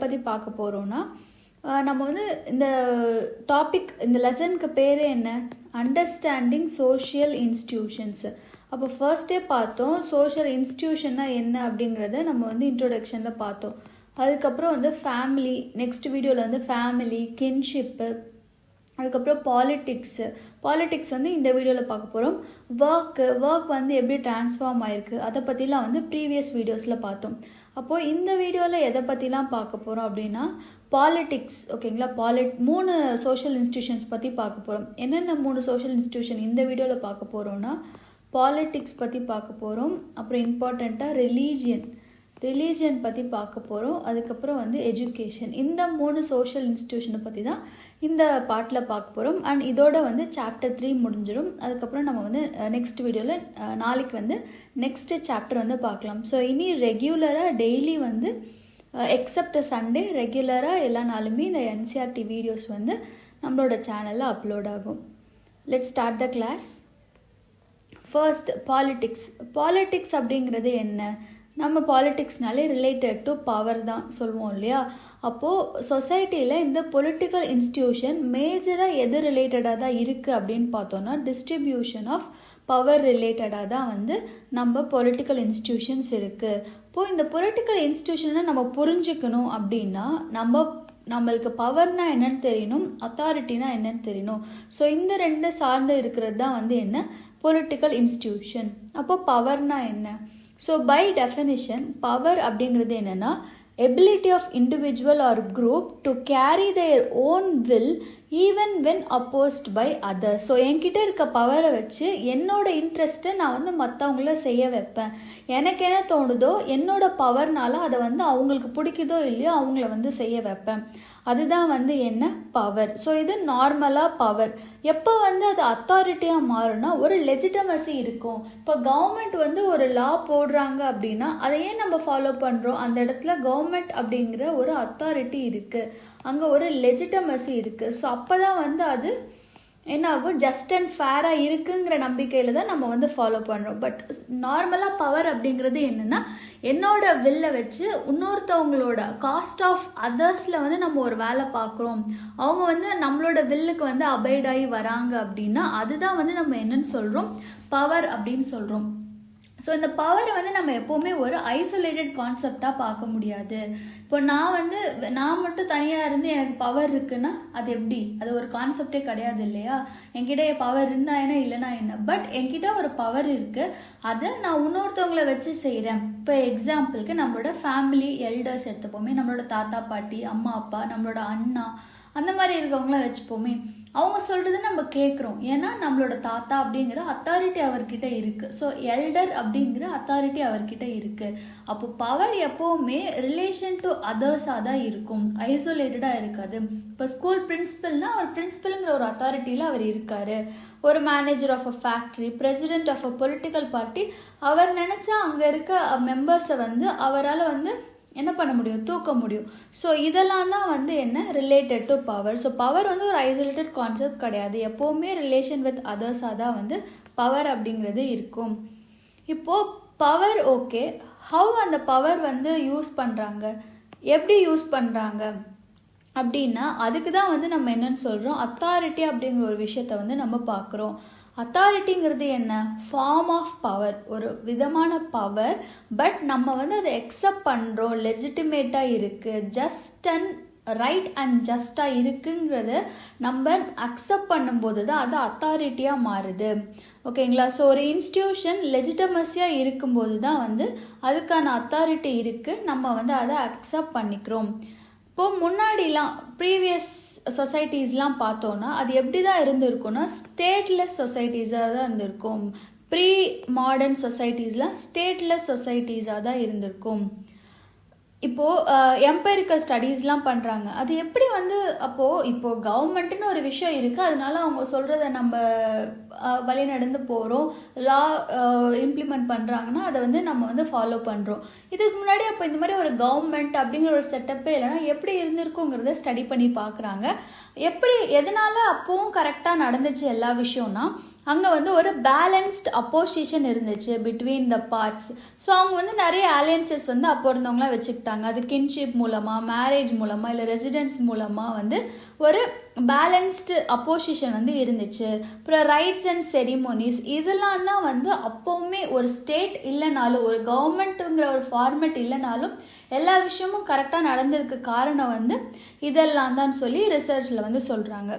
பற்றி பார்க்க போகிறோன்னா நம்ம வந்து இந்த டாபிக் இந்த லெசனுக்கு பேர் என்ன, அண்டர்ஸ்டாண்டிங் சோஷியல் இன்ஸ்டிடியூஷன்ஸ். அப்போ ஃபர்ஸ்டே பார்த்தோம் சோஷியல் இன்ஸ்டிடியூஷன்னா என்ன அப்படிங்கிறத நம்ம வந்து இன்ட்ரோடக்ஷனில் பார்த்தோம். அதுக்கப்புறம் வந்து ஃபேமிலி, நெக்ஸ்ட் வீடியோவில் வந்து ஃபேமிலி, கின்ஷிப்பு, அதுக்கப்புறம் பாலிட்டிக்ஸ் வந்து இந்த வீடியோவில் பார்க்க போகிறோம். ஒர்க் வந்து எப்படி டிரான்ஸ்ஃபார்ம் ஆயிருக்கு அதை பற்றிலாம் வந்து ப்ரீவியஸ் வீடியோஸில் பார்த்தோம். அப்போது இந்த வீடியோவில் எதை பற்றிலாம் பார்க்க போகிறோம் அப்படின்னா பாலிட்டிக்ஸ், ஓகேங்களா. 3 சோஷியல் இன்ஸ்டிடியூஷன்ஸ் பற்றி பார்க்க போகிறோம். என்னென்ன 3 சோஷியல் இன்ஸ்டிடியூஷன் இந்த வீடியோவில் பார்க்க போகிறோன்னா பாலிட்டிக்ஸ் பற்றி பார்க்க போகிறோம், அப்புறம் இம்பார்ட்டண்ட்டாக ரிலீஜியன் பற்றி பார்க்க போகிறோம், அதுக்கப்புறம் வந்து எஜுகேஷன். இந்த 3 சோஷியல் இன்ஸ்டிடியூஷனை பற்றி தான் இந்த பார்ட்டில் பார்க்க போகிறோம். அண்ட் இதோட வந்து சாப்டர் 3 முடிஞ்சிடும். அதுக்கப்புறம் நம்ம வந்து நெக்ஸ்ட் வீடியோவில் நாளைக்கு வந்து நெக்ஸ்ட்டு சாப்டர் வந்து பார்க்கலாம். ஸோ இனி ரெகுலராக டெய்லி வந்து எக்ஸப்ட் சண்டே ரெகுலராக எல்லா நாளுமே இந்த என்சிஆர்டி வீடியோஸ் வந்து நம்மளோட சேனலில் அப்லோட் ஆகும். Let's start the class. First politics அப்படிங்கிறது என்ன? நம்ம பாலிட்டிக்ஸ்னாலே ரிலேட்டட் டு பவர் தான் சொல்லுவோம் இல்லையா. அப்போது சொசைட்டியில் இந்த பொலிட்டிக்கல் இன்ஸ்டிடியூஷன் மேஜராக எது ரிலேட்டடாக தான் இருக்குது அப்படின்னு பார்த்தோன்னா டிஸ்ட்ரிபியூஷன் ஆஃப் பவர் ரிலேட்டடாக தான் வந்து நம்ம பொலிட்டிக்கல் இன்ஸ்டிடியூஷன்ஸ் இருக்குது. இப்போது இந்த பொலிட்டிக்கல் இன்ஸ்டிடியூஷனை நம்ம புரிஞ்சுக்கணும் அப்படின்னா நம்மளுக்கு பவர்னா என்னன்னு தெரியணும், அத்தாரிட்டினா என்னன்னு தெரியணும். ஸோ இந்த 2 சார்ந்து இருக்கிறது தான் வந்து என்ன பொலிட்டிக்கல் இன்ஸ்டிடியூஷன். அப்போது பவர்னா என்ன? ஸோ பை டெஃபினிஷன் பவர் அப்படிங்கிறது என்னென்னா ability of individual or group to carry their own will even when opposed by others. So என்கிட்ட இருக்க பவரை வச்சு என்னோட இன்ட்ரெஸ்ட்டை நான் வந்து மற்றவங்கள செய்ய வைப்பேன். எனக்கு என்ன தோணுதோ என்னோட பவர்னால அதை வந்து அவங்களுக்கு பிடிக்குதோ இல்லையோ அவங்கள வந்து செய்ய வைப்பேன். அதுதான் வந்து என்ன பவர். ஸோ இது நார்மலாக பவர். எப்போ வந்து அது அத்தாரிட்டியாக மாறுனா ஒரு லெஜிட்டமசி இருக்கும். இப்போ கவர்மெண்ட் வந்து ஒரு லா போடுறாங்க அப்படின்னா அதை ஏன் நம்ம ஃபாலோ பண்ணுறோம்? அந்த இடத்துல கவர்மெண்ட் அப்படிங்கிற ஒரு அத்தாரிட்டி இருக்குது, அங்கே ஒரு லெஜிட்டமசி இருக்குது. ஸோ அப்போ தான் வந்து அது என்ன ஆகும், ஜஸ்ட் அண்ட் ஃபேராக இருக்குங்கிற நம்பிக்கையில் தான் நம்ம வந்து ஃபாலோ பண்ணுறோம். பட் நார்மலாக பவர் அப்படிங்கிறது என்னென்னா என்னோட வில்லை வச்சு இன்னொருத்தவங்களோட காஸ்ட் ஆஃப் அதர்ஸில் வந்து நம்ம ஒரு வேலை பார்க்குறோம், அவங்க வந்து நம்மளோட வில்லுக்கு வந்து அபைடாகி வராங்க அப்படின்னா அதுதான் வந்து நம்ம என்னன்னு சொல்கிறோம், பவர் அப்படின்னு சொல்கிறோம். ஸோ இந்த பவரை வந்து நம்ம எப்போவுமே ஒரு ஐசோலேட்டட் கான்செப்டாக பார்க்க முடியாது. இப்போ நான் மட்டும் தனியாக இருந்து எனக்கு பவர் இருக்குன்னா அது எப்படி? அது ஒரு கான்செப்டே கிடையாது இல்லையா. என்கிட்ட பவர் இருந்தா என்ன இல்லைனா என்ன, பட் என்கிட்ட ஒரு பவர் இருக்குது, அதை நான் இன்னொருத்தவங்களை வச்சு செய்கிறேன். இப்போ எக்ஸாம்பிளுக்கு நம்மளோட ஃபேமிலி எல்டர்ஸ் எடுத்துப்போமே, நம்மளோட தாத்தா பாட்டி, அம்மா அப்பா, நம்மளோட அண்ணா, அந்த மாதிரி இருக்கவங்களாம் வச்சுப்போமே. அவங்க சொல்கிறது நம்ம கேட்குறோம், ஏன்னா நம்மளோட தாத்தா அப்படிங்கிற அத்தாரிட்டி அவர்கிட்ட இருக்குது. ஸோ எல்டர் அப்படிங்கிற அத்தாரிட்டி அவர்கிட்ட இருக்குது. அப்போ பவர் எப்போவுமே ரிலேஷன் டு அதர்ஸாக தான் இருக்கும், ஐசோலேட்டடாக இருக்காது. இப்போ ஸ்கூல் பிரின்சிபல்னால் அவர் பிரின்சிபலுங்கிற ஒரு அத்தாரிட்டியில் அவர் இருக்கார். ஒரு manager of a factory, president of a political party, அவர் நினச்சா அங்கே இருக்க மெம்பர்ஸை வந்து அவரால் வந்து என்ன பண்ண முடியும், தூக்க முடியும். ஸோ இதெல்லாம் தான் வந்து என்ன related to power. So power வந்து ஒரு ஐசோலேட்டட் கான்செப்ட் கிடையாது, எப்போவுமே ரிலேஷன் வித் அதர்ஸாக தான் வந்து பவர் அப்படிங்கிறது இருக்கும். இப்போது பவர் ஓகே, ஹவ் அந்த பவர் வந்து யூஸ் பண்ணுறாங்க, எப்படி யூஸ் பண்ணுறாங்க அப்படின்னா அதுக்கு தான் வந்து நம்ம என்னன்னு சொல்கிறோம், அத்தாரிட்டி அப்படிங்கிற ஒரு விஷயத்த வந்து நம்ம பார்க்குறோம். அத்தாரிட்டிங்கிறது என்ன? ஃபார்ம் ஆஃப் பவர், ஒரு விதமான பவர். பட் நம்ம வந்து அதை அக்செப்ட் பண்ணுறோம், லெஜிட்டிமேட்டாக இருக்குது, ஜஸ்ட் அண்ட் ரைட் அண்ட் ஜஸ்டாக இருக்குங்கிறத நம்ம அக்செப்ட் பண்ணும்போது தான் அது அத்தாரிட்டியாக மாறுது, ஓகேங்களா. ஸோ ஒரு இன்ஸ்டிடியூஷன் லெஜிட்டமஸியாக இருக்கும்போது தான் வந்து அதுக்கான அத்தாரிட்டி இருக்குது, நம்ம வந்து அதை அக்செப்ட் பண்ணிக்கிறோம். இப்போது முன்னாடிலாம் ப்ரீவியஸ் சொசைட்டிஸ்லாம் பார்த்தோன்னா அது எப்படி தான் இருந்திருக்கும்னா ஸ்டேட்லெஸ் சொசைட்டிஸாக தான் இருந்திருக்கும். ப்ரீ மாடர்ன் சொசைட்டிஸ்லாம் ஸ்டேட்லெஸ் சொசைட்டிஸாக தான் இருந்திருக்கும். இப்போது எம்பரிக்கல் ஸ்டடீஸ்லாம் பண்ணுறாங்க. அது எப்படி வந்து இப்போது கவர்மெண்ட்டுன்னு ஒரு விஷயம் இருக்குது, அதனால அவங்க சொல்கிறத நம்ம வழி நடந்து போகிறோம், லா இம்ப்ளிமெண்ட் பண்ணுறாங்கன்னா அதை வந்து நம்ம வந்து ஃபாலோ பண்ணுறோம். இதுக்கு முன்னாடி அப்போ இந்த மாதிரி ஒரு கவர்மெண்ட் அப்படிங்கிற ஒரு செட்டப்பே இல்லைன்னா எப்படி இருந்திருக்குங்கிறத ஸ்டடி பண்ணி பார்க்குறாங்க. எதனால் அப்போவும் கரெக்டாக நடந்துச்சு எல்லா விஷயம்னா அங்கே வந்து ஒரு பேலன்ஸ்ட் அப்போசிஷன் இருந்துச்சு பிட்வீன் த பார்ட்ஸ். ஸோ அவங்க வந்து நிறைய அலையன்சஸ் வந்து அப்போ இருந்தவங்களாம் வச்சுக்கிட்டாங்க. அது கின்ஷிப் மூலமாக, மேரேஜ் மூலமாக, இல்லை ரெசிடென்ஸ் மூலமாக வந்து ஒரு பேலன்ஸ்டு அப்போசிஷன் வந்து இருந்துச்சு. அப்புறம் ரைட்ஸ் அண்ட் செரிமோனிஸ் இதெல்லாம் தான் வந்து அப்போவுமே ஒரு ஸ்டேட் இல்லைனாலும், ஒரு கவர்மெண்ட்டுங்கிற ஒரு ஃபார்மேட் இல்லைனாலும் எல்லா விஷயமும் கரெக்டாக நடந்ததுக்கு காரணம் வந்து இதெல்லாம் தான் சொல்லி ரிசர்ச்சில் வந்து சொல்கிறாங்க.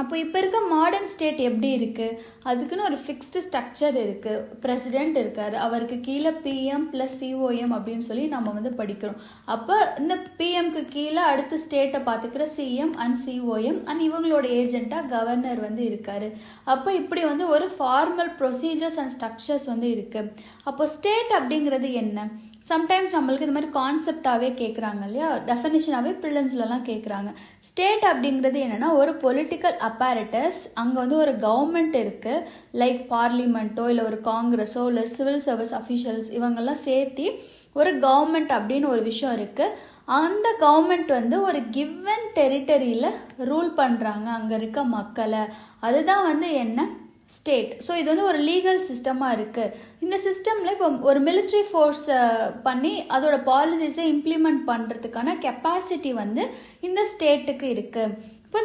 அப்போ இப்போ இருக்க மாடர்ன் ஸ்டேட் எப்படி இருக்குது, அதுக்குன்னு ஒரு ஃபிக்ஸ்டு ஸ்ட்ரக்சர் இருக்குது. பிரசிடெண்ட் இருக்கார், அவருக்கு கீழே பிஎம் ப்ளஸ் சிஓஎம் அப்படின்னு சொல்லி நம்ம வந்து படிக்கிறோம். அப்போ இந்த பிஎம்க்கு கீழே அடுத்த ஸ்டேட்டை பார்த்துக்கிற சிஎம் அண்ட் சிஓஎம் அண்ட் இவங்களோட ஏஜெண்ட்டாக கவர்னர் வந்து இருக்கார். அப்போ இப்படி வந்து ஒரு ஃபார்மல் ப்ரொசீஜர்ஸ் அண்ட் ஸ்ட்ரக்சர்ஸ் வந்து இருக்குது. அப்போ ஸ்டேட் அப்படிங்கிறது என்ன? சம்டைம்ஸ் நம்மளுக்கு இது மாதிரி கான்செப்டாகவே கேட்குறாங்க இல்லையா, டெஃபினிஷனாகவே ப்ரிலிம்ஸ்லலாம் கேட்குறாங்க. ஸ்டேட் அப்படிங்கிறது என்னென்னா ஒரு பொலிட்டிக்கல் அப்பாரட்டஸ், அங்கே வந்து ஒரு கவர்மெண்ட் இருக்குது, லைக் பார்லிமெண்ட்டோ இல்லை ஒரு காங்கிரஸோ இல்லை சிவில் சர்வீஸ் அஃபிஷியல்ஸ் இவங்கெல்லாம் சேர்த்து ஒரு கவர்மெண்ட் அப்படின்னு ஒரு விஷயம் இருக்குது. அந்த கவர்மெண்ட் வந்து ஒரு கிவன் டெரிட்டரியில் ரூல் பண்ணுறாங்க அங்கே இருக்க மக்களை. அதுதான் வந்து என்ன ஸ்டேட். ஸோ இது வந்து ஒரு லீகல் சிஸ்டமாக இருக்குது. இந்த சிஸ்டமில் இப்போ ஒரு மிலிட்ரி ஃபோர்ஸை பண்ணி அதோட பாலிசிஸை இம்ப்ளிமெண்ட் பண்ணுறதுக்கான கெப்பாசிட்டி வந்து இந்த ஸ்டேட்டுக்கு இருக்குது. இப்போ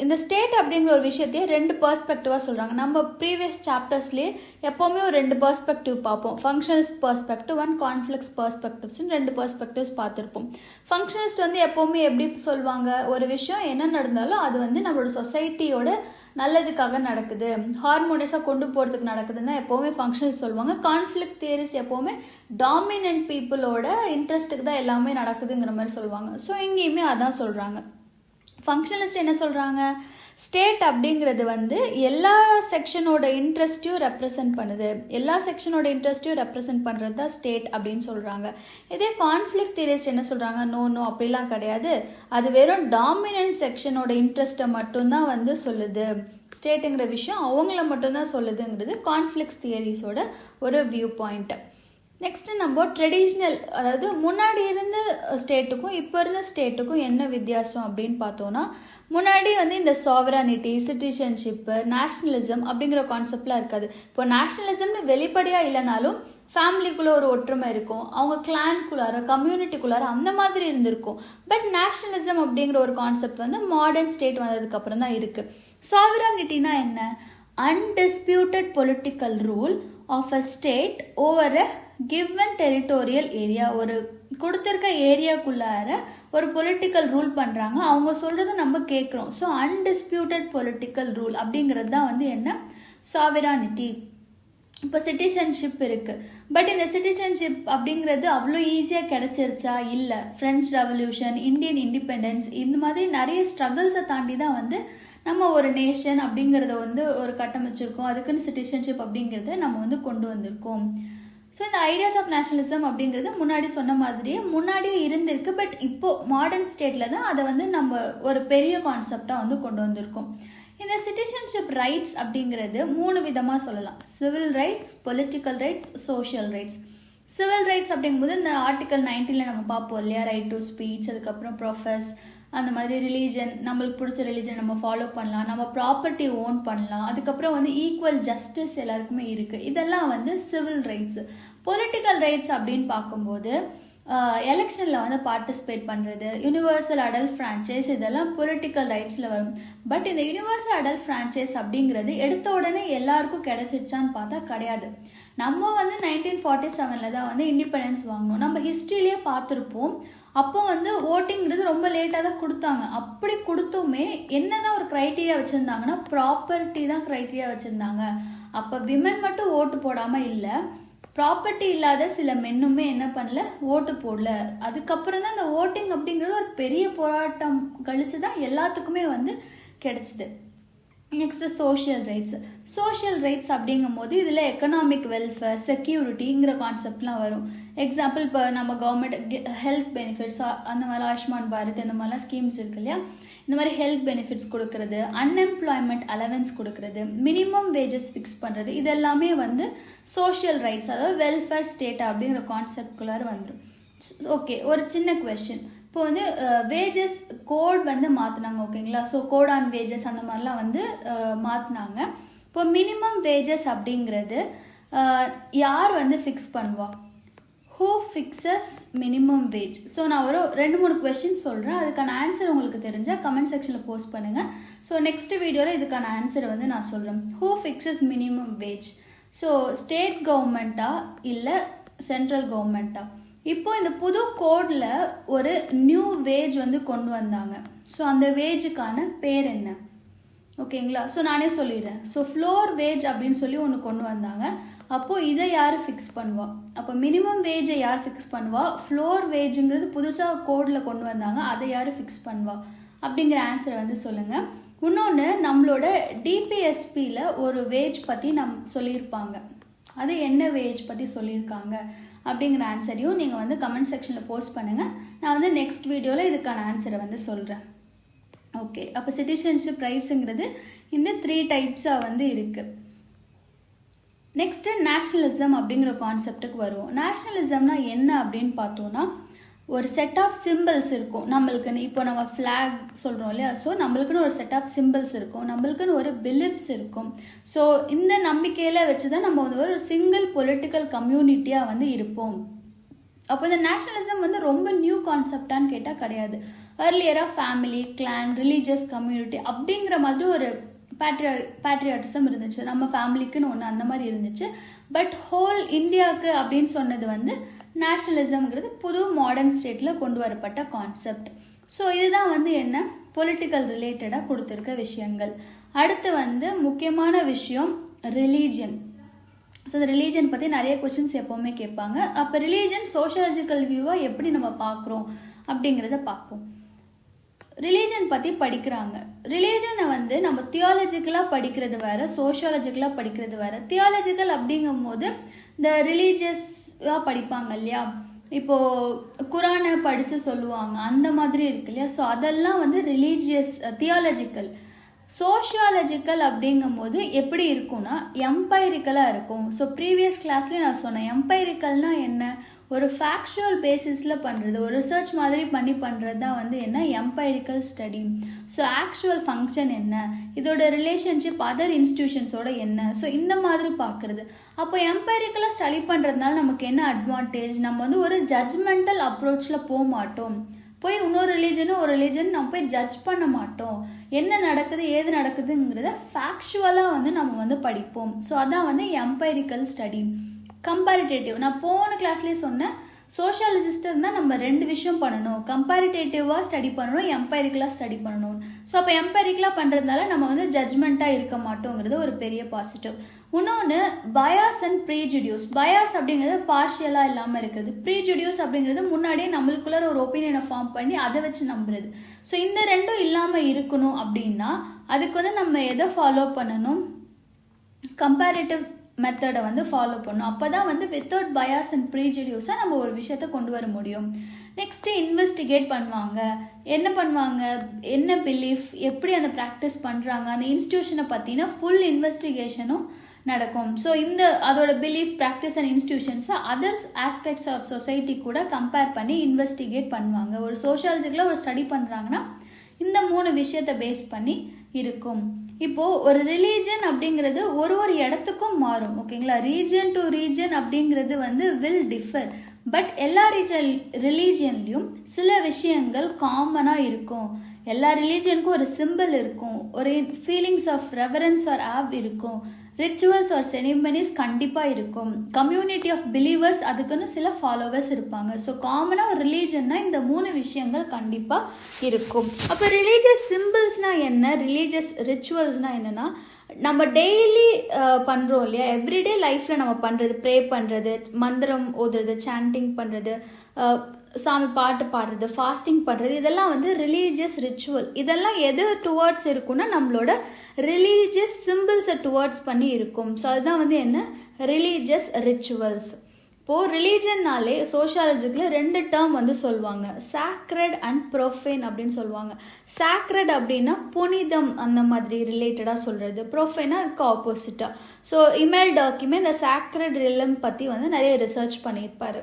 இந்த ஸ்டேட் அப்படிங்கிற ஒரு விஷயத்தையே ரெண்டு பர்ஸ்பெக்டிவாக சொல்கிறாங்க. நம்ம ப்ரீவியஸ் சாப்டர்ஸ்லேயே எப்போவுமே ஒரு ரெண்டு பர்ஸ்பெக்டிவ் பார்ப்போம். ஃபங்க்ஷனலிஸ்ட் பர்ஸ்பெக்டிவ் அண்ட் கான்ஃப்ளிக்ஸ் பர்ஸ்பெக்டிவ்ஸ்னு ரெண்டு பர்ஸ்பெக்டிவ்ஸ் பார்த்துருப்போம். ஃபங்க்ஷனலிஸ்ட் வந்து எப்போவுமே எப்படி சொல்லுவாங்க, ஒரு விஷயம் என்ன நடந்தாலும் அது வந்து நம்மளோட சொசைட்டியோட நல்லதுக்காக நடக்குது, ஹார்மோனியஸாக கொண்டு போகிறதுக்கு நடக்குதுன்னு எப்போவுமே ஃபங்க்ஷனலிஸ்ட் சொல்லுவாங்க. கான்ஃப்ளிக்ட் தியரிஸ்ட் எப்போவுமே டாமினன்ட் பீப்புளோட இன்ட்ரெஸ்ட்டுக்கு தான் எல்லாமே நடக்குதுங்கிற மாதிரி சொல்லுவாங்க. ஸோ இங்கேயுமே அதான் சொல்கிறாங்க. ஃபங்க்ஷனலிஸ்ட் என்ன சொல்கிறாங்க, ஸ்டேட் அப்படிங்கிறது வந்து எல்லா செக்ஷனோட இன்ட்ரெஸ்ட்டையும் ரெப்ரசன்ட் பண்ணுது, எல்லா செக்ஷனோட இன்ட்ரெஸ்ட்டையும் ரெப்ரசன்ட் பண்ணுறது தான் ஸ்டேட் அப்படின்னு சொல்கிறாங்க. இதே கான்ஃப்ளிக்ட் தியரிஸ்ட் என்ன சொல்கிறாங்க, நோ அப்படிலாம் கிடையாது, அது வெறும் டாமினன்ட் செக்ஷனோட இன்ட்ரெஸ்ட்டை மட்டும்தான் வந்து சொல்லுது, ஸ்டேட்டுங்கிற விஷயம் அவங்கள மட்டும்தான் சொல்லுதுங்கிறது கான்ஃப்ளிக்ட் தியரிஸோட ஒரு வியூ பாயிண்ட். நெக்ஸ்ட்டு நம்ம ட்ரெடிஷ்னல், அதாவது முன்னாடி இருந்த ஸ்டேட்டுக்கும் இப்போ இருந்த ஸ்டேட்டுக்கும் என்ன வித்தியாசம் அப்படின்னு பார்த்தோன்னா, முன்னாடி வந்து இந்த சாவரானிட்டி, சிட்டிசன்ஷிப்பு, நேஷ்னலிசம் அப்படிங்கிற கான்செப்ட்லாம் இருக்காது. இப்போ நேஷ்னலிசம்னு வெளிப்படையாக இல்லைனாலும் ஃபேமிலிக்குள்ளே ஒரு ஒற்றுமை இருக்கும், அவங்க கிளான்குள்ளார கம்யூனிட்டிக்குள்ளார அந்த மாதிரி இருந்திருக்கும். பட் நேஷ்னலிசம் அப்படிங்கிற ஒரு கான்செப்ட் வந்து மாடர்ன் ஸ்டேட் வந்ததுக்கப்புறம் தான் இருக்குது. சாவரானிட்டினா என்ன, undisputed political rule of a state over a given territorial area. ஒரு கொடுத்துருக்க ஏரியாக்குள்ளார ஒரு பொலிட்டிக்கல் ரூல் பண்ணுறாங்க, அவங்க சொல்கிறத நம்ம கேட்குறோம். ஸோ அன்டிஸ்பியூட்டட் பொலிட்டிக்கல் ரூல் அப்படிங்கிறது தான் வந்து என்ன, சாவரானிட்டி. இப்போ சிட்டிசன்ஷிப் இருக்குது, பட் இந்த சிட்டிசன்ஷிப் அப்படிங்கிறது அவ்வளோ ஈஸியாக கிடச்சிருச்சா, இல்லை. ஃப்ரெஞ்ச் ரெவல்யூஷன், இந்தியன் இண்டிபெண்டன்ஸ், இந்த மாதிரி நிறைய ஸ்ட்ரகிள்ஸை தாண்டி தான் வந்து நம்ம ஒரு நேஷன் அப்படிங்கிறத வந்து ஒரு கட்டமைச்சிருக்கோம், அதுக்குன்னு சிட்டிசன்ஷிப் அப்படிங்கிறத நம்ம வந்து கொண்டு வந்திருக்கோம். ஸோ இந்த ஐடியாஸ் ஆஃப் நேஷனலிசம் அப்படிங்கிறது முன்னாடி சொன்ன மாதிரியே முன்னாடியே இருந்திருக்கு, பட் இப்போது மாடர்ன் ஸ்டேட்டில் தான் அதை வந்து நம்ம ஒரு பெரிய கான்செப்டாக வந்து கொண்டு வந்திருக்கோம். இந்த சிட்டிசன்ஷிப் ரைட்ஸ் அப்படிங்கிறது மூணு விதமாக சொல்லலாம், civil rights, political rights, social rights. Civil rights அப்படிங்கும்போது இந்த ஆர்டிகல் 19 நம்ம பார்ப்போம் இல்லையா, ரைட் டு ஸ்பீச், அதுக்கப்புறம் ப்ரொஃபஸ், அந்த மாதிரி ரிலீஜன், நம்மளுக்கு பிடிச்ச ரிலீஜன் நம்ம ஃபாலோ பண்ணலாம், நம்ம ப்ராப்பர்ட்டி ஓன் பண்ணலாம், அதுக்கப்புறம் வந்து ஈக்குவல் ஜஸ்டிஸ் எல்லாருக்குமே இருக்குது, இதெல்லாம் வந்து சிவில் ரைட்ஸ். பொலிட்டிக்கல் ரைட்ஸ் அப்படின்னு பார்க்கும்போது எலெக்ஷனில் வந்து பார்ட்டிசிபேட் பண்ணுறது, யூனிவர்சல் அடல்ட் ஃப்ரான்ச்சைஸ், இதெல்லாம் பொலிட்டிக்கல் ரைட்ஸில் வரும். பட் இந்த யூனிவர்சல் அடல்ட் ஃப்ரான்ச்சைஸ் அப்படிங்கிறது எடுத்த உடனே எல்லாருக்கும் கிடைச்சிருச்சான்னு பார்த்தா கிடையாது. நம்ம வந்து 1947 தான் வந்து இண்டிபெண்டன்ஸ் வாங்கணும். நம்ம ஹிஸ்ட்ரியிலே பார்த்துருப்போம், அப்போ வந்து ஓட்டிங்கிறது ரொம்ப லேட்டாக தான் கொடுத்தாங்க. அப்படி கொடுத்துமே என்னதான் ஒரு க்ரைட்டீரியா வச்சுருந்தாங்கன்னா, ப்ராப்பர்ட்டி தான் க்ரைட்டீரியா வச்சுருந்தாங்க. அப்போ விமன் மட்டும் ஓட்டு போடாமல் இல்லை, ப்ராப்பர்ட்டி இல்லாத சில மென்னுமே என்ன பண்ணல, ஓட்டு போடல. அதுக்கப்புறம் தான் இந்த ஓட்டிங் அப்படிங்கிறது ஒரு பெரிய போராட்டம் கழிச்சு தான் எல்லாத்துக்குமே வந்து கிடைச்சிது. Next social rights. Social rights அப்படிங்கும் போது இதில் எக்கனாமிக் வெல்ஃபேர், செக்யூரிட்டிங்கிற கான்செப்ட்லாம் வரும். எக்ஸாம்பிள் இப்போ நம்ம கவர்மெண்ட் ஹெல்த் பெனிஃபிட்ஸ், அந்த மாதிரி ஆயுஷ்மான் பாரத் இந்த மாதிரிலாம் ஸ்கீம்ஸ் இருக்கு இல்லையா, இந்த மாதிரி ஹெல்த் பெனிஃபிட்ஸ் கொடுக்கறது, அன்எம்ப்ளாய்மெண்ட் அலவன்ஸ் கொடுக்கறது, மினிமம் வேஜஸ் ஃபிக்ஸ் பண்ணுறது, இதெல்லாமே வந்து சோஷியல் ரைட்ஸ், அதாவது வெல்ஃபேர் ஸ்டேட் அப்படிங்கிற கான்செப்ட்குள்ளார வந்துடும். ஓகே, ஒரு சின்ன கொஸ்டின், இப்போ வந்து வேஜஸ் கோட் வந்து மாற்றினாங்க ஓகேங்களா. ஸோ கோட் ஆன் வேஜஸ் அந்த மாதிரிலாம் வந்து மாற்றினாங்க. இப்போ மினிமம் வேஜஸ் அப்படிங்கிறது யார் வந்து ஃபிக்ஸ் பண்ணுவா? Who fixes minimum wage? So நான் ஒரு 2-3 கொஸ்டின் சொல்கிறேன். அதுக்கான ஆன்சர் உங்களுக்கு தெரிஞ்சால் கமெண்ட் செக்ஷனில் போஸ்ட் பண்ணுங்கள். ஸோ நெக்ஸ்ட் வீடியோவில் இதுக்கான ஆன்சரை வந்து நான் சொல்கிறேன். Who fixes minimum wage? So state கவர்மெண்ட்டா இல்லை சென்ட்ரல் கவர்மெண்ட்டா? இப்போ இந்த புது கோடில் ஒரு நியூ வேஜ் வந்து கொண்டு வந்தாங்க. ஸோ அந்த வேஜுக்கான பேர் என்ன? ஓகேங்களா? ஸோ நானே சொல்லிடுறேன். ஸோ ஃப்ளோர் வேஜ் அப்படின்னு சொல்லி ஒன்று கொண்டு வந்தாங்க. அப்போது இதை யார் ஃபிக்ஸ் பண்ணுவா? அப்போ மினிமம் வேஜை யார் ஃபிக்ஸ் பண்ணுவா? ஃப்ளோர் வேஜுங்கிறது புதுசாக கோடில் கொண்டு வந்தாங்க, அதை யார் ஃபிக்ஸ் பண்ணுவா அப்படிங்கிற ஆன்சரை வந்து சொல்லுங்கள். இன்னொன்று, நம்மளோட டிபிஎஸ்பியில் ஒரு வேஜ் பற்றி சொல்லியிருப்பாங்க. அது என்ன வேஜ் பற்றி சொல்லியிருக்காங்க அப்படிங்கிற ஆன்சரையும் நீங்கள் வந்து கமெண்ட் செக்ஷனில் போஸ்ட் பண்ணுங்கள். நான் வந்து நெக்ஸ்ட் வீடியோவில் இதுக்கான ஆன்சரை வந்து சொல்கிறேன். ஓகே, அப்போ சிட்டிசன்ஷிப் ரைட்ஸுங்கிறது இந்த 3 டைப்ஸாக வந்து இருக்குது. நெக்ஸ்ட்டு நேஷ்னலிசம் அப்படிங்கிற கான்செப்டுக்கு வருவோம். நேஷ்னலிசம்னா என்ன அப்படின்னு பார்த்தோன்னா, ஒரு செட் ஆஃப் சிம்பிள்ஸ் இருக்கும் நம்மளுக்குன்னு. இப்போ நம்ம ஃப்ளாக் சொல்கிறோம் இல்லையா? ஸோ நம்மளுக்குன்னு ஒரு செட் ஆஃப் சிம்பிள்ஸ் இருக்கும், நம்மளுக்குன்னு ஒரு பிலீஃப்ஸ் இருக்கும். ஸோ இந்த நம்பிக்கையில் வச்சு தான் நம்ம வந்து ஒரு சிங்கிள் பொலிட்டிக்கல் கம்யூனிட்டியாக வந்து இருப்போம். அப்போ இந்த நேஷ்னலிசம் வந்து ரொம்ப நியூ கான்செப்டான்னு கேட்டால் கிடையாது. ஏர்லியராக ஃபேமிலி, கிளான், ரிலீஜியஸ் கம்யூனிட்டி அப்படிங்கிற மாதிரி ஒரு பேட்ரியாட்டிசம் இருந்துச்சு. நம்ம ஃபேமிலிக்குன்னு ஒன்று அந்த மாதிரி இருந்துச்சு. பட் ஹோல் இந்தியாவுக்கு அப்படின்னு சொன்னது வந்து நேஷ்னலிசம்ங்கிறது புது மாடர்ன் ஸ்டேட்டில் கொண்டு வரப்பட்ட கான்செப்ட். ஸோ இதுதான் வந்து என்ன பொலிட்டிக்கல் ரிலேட்டடாக கொடுத்துருக்க விஷயங்கள். அடுத்து வந்து முக்கியமான விஷயம் ரிலீஜன். ஸோ இந்த ரிலீஜன் பற்றி நிறைய கொஸ்டின்ஸ் எப்போவுமே கேட்பாங்க. அப்போ ரிலீஜன் சோஷியாலஜிக்கல் வியூவாக எப்படி நம்ம பார்க்குறோம் அப்படிங்கிறத பார்ப்போம். ரிலீஜன் பற்றி படிக்கிறாங்க. ரிலீஜனை வந்து நம்ம தியாலஜிக்கலாக படிக்கிறது வேறு, சோஷியாலஜிக்கலாக படிக்கிறது வேறு. தியாலஜிக்கல் அப்படிங்கும் போது இந்த ரிலீஜியஸாக படிப்பாங்க இல்லையா? இப்போது குரானை படித்து சொல்லுவாங்க, அந்த மாதிரி இருக்கு இல்லையா? ஸோ அதெல்லாம் வந்து ரிலீஜியஸ் தியாலஜிக்கல். சோஷியாலஜிக்கல் அப்படிங்கும் போது எப்படி இருக்கும்னா எம்பைரிக்கலாக இருக்கும். ஸோ ப்ரீவியஸ் கிளாஸ்லேயே நான் சொன்னேன், எம்பைரிக்கல்னால் என்ன? ஒரு ஃபேக்சுவல் பேசிஸில் பண்ணுறது, ஒரு ரிசர்ச் மாதிரி பண்ணுறது தான் வந்து என்ன empirical study. So actual function என்ன, இதோட ரிலேஷன்ஷிப் அதர் இன்ஸ்டிடியூஷன்ஸோட என்ன, ஸோ இந்த மாதிரி பார்க்குறது. அப்போ எம்பைரிக்கலாக ஸ்டடி பண்ணுறதுனால நமக்கு என்ன அட்வான்டேஜ்? நம்ம வந்து ஒரு ஜட்ஜ்மெண்டல் அப்ரோச்சில் போக மாட்டோம். போய் இன்னொரு ரிலீஜன் நம்ம போய் ஜட்ஜ் பண்ண மாட்டோம். என்ன நடக்குது ஏது நடக்குதுங்கிறத ஃபேக்சுவலாக வந்து நம்ம வந்து படிப்போம். ஸோ அதான் வந்து எம்பைரிக்கல் ஸ்டடி. கம்பேரிட்டேட்டிவ், நான் போன கிளாஸ்லேயே சொன்னேன், சோஷியாலஜிஸ்ட் இருந்தால் நம்ம 2 விஷயம் பண்ணணும். கம்பேரிட்டேட்டிவாக ஸ்டடி பண்ணணும், எம்பைரிக்கலாக ஸ்டடி பண்ணணும். ஸோ அப்போ எம்பைரிக்கலாக பண்ணுறதுனால நம்ம வந்து ஜட்ஜ்மெண்ட்டாக இருக்க மாட்டோங்கிறது ஒரு பெரிய பாசிட்டிவ். இன்னொன்று பயாஸ் அண்ட் ப்ரீஜுடியூஸ். பயாஸ் அப்படிங்கிறது பார்ஷியலாக இல்லாமல் இருக்கிறது. ப்ரீஜுடியூஸ் அப்படிங்கிறது முன்னாடியே நம்மளுக்குள்ள ஒரு ஒப்பீனியனை ஃபார்ம் பண்ணி அதை வச்சு நம்புறது. ஸோ இந்த 2ம் இல்லாமல் இருக்கணும் அப்படின்னா அதுக்கு வந்து நம்ம எதை ஃபாலோ பண்ணணும்? கம்பேரிட்டிவ் மெத்தடை வந்து ஃபாலோ பண்ணணும். அப்போ தான் வந்து வித்தவுட் பயாஸ் அண்ட் ப்ரீஜுடியூஸாக நம்ம ஒரு விஷயத்தை கொண்டு வர முடியும். நெக்ஸ்ட்டு இன்வெஸ்டிகேட் பண்ணுவாங்க. என்ன பண்ணுவாங்க? என்ன பிலீஃப், எப்படி அந்த ப்ராக்டிஸ் பண்ணுறாங்க, அந்த இன்ஸ்டியூஷனை பற்றின ஃபுல் இன்வெஸ்டிகேஷனும் நடக்கும். ஸோ இந்த அதோட பிலீஃப், ப்ராக்டிஸ் அண்ட் இன்ஸ்டியூஷன்ஸை அதர்ஸ் ஆஸ்பெக்ட்ஸ் ஆஃப் சொசைட்டி கூட கம்பேர் பண்ணி இன்வெஸ்டிகேட் பண்ணுவாங்க. ஒரு சோஷியாலஜிக்கலாக ஒரு ஸ்டடி பண்ணுறாங்கன்னா இந்த 3 விஷயத்தை பேஸ் பண்ணி இருக்கும். இப்போது ஒரு ரிலீஜன் அப்படிங்கிறது ஒரு இடத்துக்கும் மாறும். ஓகேங்களா? ரீஜன் டு ரீஜன் அப்படிங்கிறது வந்து வில் டிஃபர். பட் எல்லா ரிலீஜன்லேயும் சில விஷயங்கள் காமனாக இருக்கும். எல்லா ரிலீஜனுக்கும் ஒரு சிம்பிள் இருக்கும், ஒரு ஃபீலிங்ஸ் ஆஃப் ரெவரன்ஸ் ஆர் ஆவ் இருக்கும், ரிச்சுவல்ஸ் ஆர் செரிமனிஸ் கண்டிப்பாக இருக்கும், கம்யூனிட்டி ஆஃப் பிலீவர்ஸ் அதுக்குன்னு சில ஃபாலோவர்ஸ் இருப்பாங்க. ஸோ காமனாக ஒரு ரிலீஜன்னா இந்த 3 விஷயங்கள் கண்டிப்பாக இருக்கும். அப்போ ரிலீஜியஸ் சிம்பிள்ஸ்னால் என்ன, ரிலீஜியஸ் ரிச்சுவல்ஸ்னால் என்னென்னா நம்ம டெய்லி பண்ணுறோம் இல்லையா? எவ்ரிடே லைஃப்பில் நம்ம பண்ணுறது, ப்ரே பண்ணுறது, மந்திரம் ஓதுறது, சாண்டிங் பண்ணுறது, சாமி பாட்டு பாடுறது, ஃபாஸ்டிங் பண்ணுறது, இதெல்லாம் வந்து ரிலீஜியஸ் ரிச்சுவல். இதெல்லாம் எது டுவர்ட்ஸ் இருக்குன்னா நம்மளோட ரிலீஜியஸ் சிம்பிள்ஸை டுவர்ட்ஸ் பண்ணி இருக்கும். ஸோ அதுதான் வந்து என்ன ரிலீஜியஸ் ரிச்சுவல்ஸ். இப்போது ரிலீஜன்னாலே சோஷியாலஜிக்கில் 2 டேர்ம் வந்து சொல்லுவாங்க, சாக்ரட் அண்ட் ப்ரொஃபேன் அப்படின்னு சொல்லுவாங்க. சாக்ரட் அப்படின்னா புனிதம், அந்த மாதிரி ரிலேட்டடாக சொல்கிறது. ப்ரொஃபேனா அதுக்கு ஆப்போசிட்டாக. ஸோ இமெயில் டாக்குமே இந்த சாக்ரட் ரிலம் பற்றி வந்து நிறைய ரிசர்ச் பண்ணியிருப்பார்.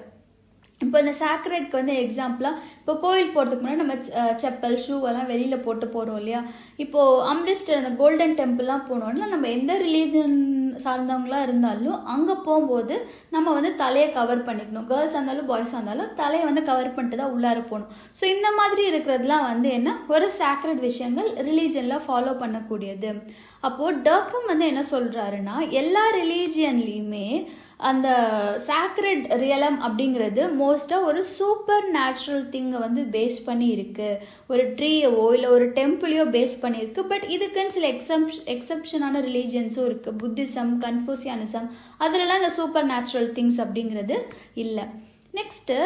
இப்போ இந்த சாக்ரெட்க்கு வந்து எக்ஸாம்பிளாக இப்போ கோயில் போகிறதுக்கு முன்னாடி நம்ம செப்பல் ஷூ எல்லாம் வெளியில் போட்டு போகிறோம் இல்லையா. இப்போது அம்ரிஸ்டர் அந்த கோல்டன் டெம்பிள்லாம் போனோம்னா நம்ம எந்த ரிலீஜன் சார்ந்தவங்களாக இருந்தாலும் அங்கே போகும்போது நம்ம வந்து தலையை கவர் பண்ணிக்கணும். கேர்ள்ஸாக இருந்தாலும் பாய்ஸாக இருந்தாலும் தலையை வந்து கவர் பண்ணிட்டு தான் உள்ளார போகணும். ஸோ இந்த மாதிரி இருக்கிறதுலாம் வந்து என்ன ஒரு சாக்ரெட் விஷயங்கள் ரிலீஜனில் ஃபாலோ பண்ணக்கூடியது. அப்போது டர்க்கம் வந்து என்ன சொல்கிறாருன்னா எல்லா ரிலீஜியன்லேயுமே அந்த சாக்ரெட் ரியலம் அப்படிங்கிறது மோஸ்ட்டாக ஒரு சூப்பர் நேச்சுரல் திங்கை வந்து பேஸ் பண்ணி இருக்குது. ஒரு ட்ரீயவோ இல்லை ஒரு டெம்பிளையோ பேஸ் பண்ணியிருக்கு. பட் இதுக்குன்னு சில எக்ஸப்ஷனான ரிலீஜியன்ஸும் இருக்குது. புத்திசம், கன்ஃபூசியானிசம், அதிலலாம் இந்த சூப்பர் நேச்சுரல் திங்ஸ் அப்படிங்கிறது இல்லை. நெக்ஸ்ட்டு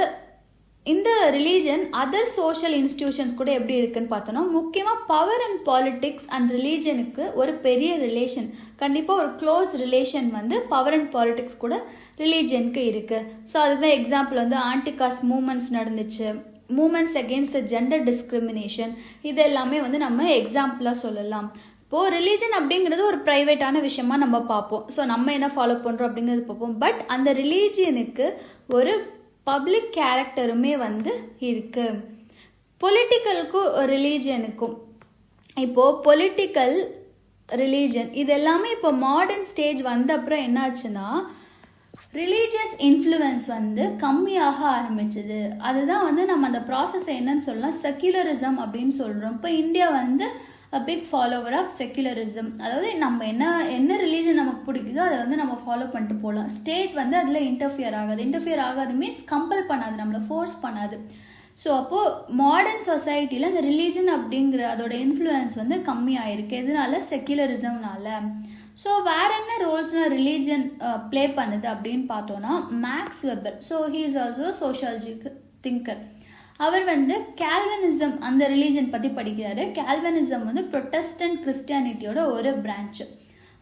இந்த ரிலீஜன் அதர் சோஷியல் இன்ஸ்டிடியூஷன்ஸ் கூட எப்படி இருக்குன்னு பார்த்தோன்னா முக்கியமாக பவர் அண்ட் பாலிட்டிக்ஸ் அண்ட் ரிலீஜனுக்கு ஒரு பெரிய ரிலேஷன், கண்டிப்பாக ஒரு க்ளோஸ் ரிலேஷன் வந்து பவர் அண்ட் பாலிட்டிக்ஸ் கூட ரிலீஜனுக்கு இருக்குது. ஸோ அதுக்கு தான் எக்ஸாம்பிள் வந்து ஆன்டிகாஸ்ட் மூமெண்ட்ஸ் நடந்துச்சு, மூமெண்ட்ஸ் அகெயின்ஸ்ட் ஜெண்டர் டிஸ்கிரிமினேஷன், இது எல்லாமே வந்து நம்ம எக்ஸாம்பிளாக சொல்லலாம். இப்போது ரிலீஜன் அப்படிங்கிறது ஒரு ப்ரைவேட்டான விஷயமா நம்ம பார்ப்போம். ஸோ நம்ம என்ன ஃபாலோ பண்ணுறோம் அப்படிங்கிறது பார்ப்போம். பட் அந்த ரிலீஜியனுக்கு ஒரு பப்ளிக் கேரக்டருமே வந்து இருக்குது. பொலிட்டிக்கலுக்கும் ரிலீஜனுக்கும் இப்போது பொலிட்டிக்கல் ரிலீஜன் இது எல்லாமே இப்போ மாடர்ன் ஸ்டேஜ் வந்த அப்புறம் என்னாச்சுன்னா ரிலீஜியஸ் இன்ஃப்ளூயன்ஸ் வந்து கம்மியாக ஆரம்பிச்சது. அதுதான் வந்து நம்ம அந்த ப்ராசஸை என்னன்னு சொல்லலாம் செக்யுலரிசம் அப்படின்னு சொல்கிறோம். இப்போ இந்தியா வந்து பிக் ஃபாலோவர் ஆஃப் செக்யுலரிசம். அதாவது நம்ம என்ன ரிலீஜன் நமக்கு பிடிக்குதோ அதை வந்து நம்ம ஃபாலோ பண்ணிட்டு போகலாம். ஸ்டேட் வந்து அதில் இன்டர்ஃபியர் ஆகாது மீன்ஸ் கம்பல் பண்ணாது, நம்மளை ஃபோர்ஸ் பண்ணாது. ஸோ அப்போது மாடர்ன் சொசைட்டியில் இந்த ரிலீஜன் அப்படிங்கிற அதோட இன்ஃப்ளூயன்ஸ் வந்து கம்மியாயிருக்கு. எதனால? செக்யுலரிசம்னால. ஸோ வேற என்ன ரோல்ஸ்னால் ரிலீஜன் ப்ளே பண்ணுது அப்படின்னு பார்த்தோன்னா Max Weber. So he is also sociology thinker. அவர் வந்து கால்வினிசம் அந்த ரிலீஜன் பற்றி படிக்கிறாரு. கால்வினிசம் வந்து ப்ரொட்டஸ்டன்ட் கிறிஸ்டியானிட்டியோட ஒரு பிரான்ச்சு.